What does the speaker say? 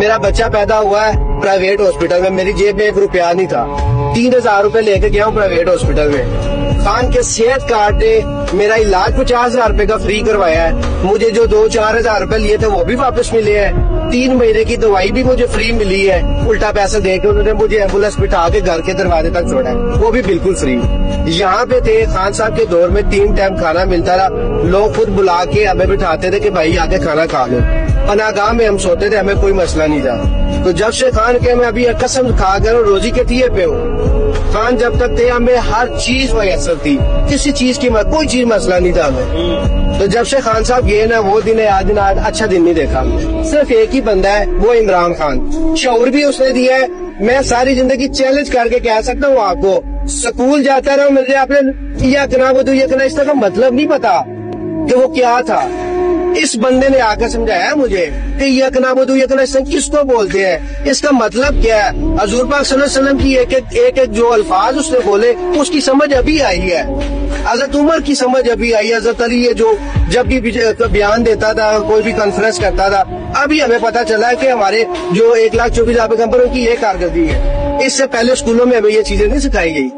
मेरा बच्चा पैदा हुआ है प्राइवेट हॉस्पिटल में, मेरी जेब में 1 रुपया नहीं था, 3000 रुपए लेके गया हूँ प्राइवेट हॉस्पिटल में। खान के सेहत कार्ड ने मेरा इलाज 50,000 रुपए का फ्री करवाया है। मुझे जो 2-4 हजार रुपए लिए थे वो भी वापस मिले हैं। 3 महीने की दवाई भी मुझे फ्री मिली है। उल्टा पैसे देके उन्होंने मुझे एम्बुलेंस बिठा के घर के दरवाजे तक छोड़ा है, वो भी बिल्कुल फ्री। यहाँ पे थे खान साहब के दौर में 3 टाइम खाना मिलता था। लोग खुद बुला के हमें बिठाते थे कि भाई आके खाना खा लो। पनागाह में हम सोते थे, हमें कोई मसला नहीं था। तो जब से खान के मैं अभी कसम खा कर रोजी के तिये पे हूँ। खान जब तक थे हमें हर चीज मयसर थी, किसी चीज की कोई चीज मसला नहीं था हमें। तो जब से खान साहब गए ना, वो दिन आज दिन अच्छा दिन नहीं देखा। सिर्फ एक ही बंदा है, वो इमरान खान। शऊर भी उसने दिया है। मैं सारी जिंदगी चैलेंज करके कह सकता हूँ आपको, स्कूल जाता रहा मुझे आपने इसका मतलब नहीं पता कि वो क्या था। इस बंदे ने आकर समझाया मुझे कि यकनाबुदु यकनस्तईन किसको बोलते हैं, इसका मतलब क्या है। हुजूर पाक सल्लल्लाहु अलैहि वसल्लम की एक एक जो अल्फाज उसने बोले उसकी समझ अभी आई है। हज़रत उमर की समझ अभी आई है। हज़रत अली ये जो जब भी बयान देता था, कोई भी कॉन्फ्रेंस करता था, अभी हमें पता चला है कि हमारे जो 1,24,000 पैगंबरों की ये कारकर्दगी है। इससे पहले स्कूलों में हमें ये चीजें नहीं सिखाई गई।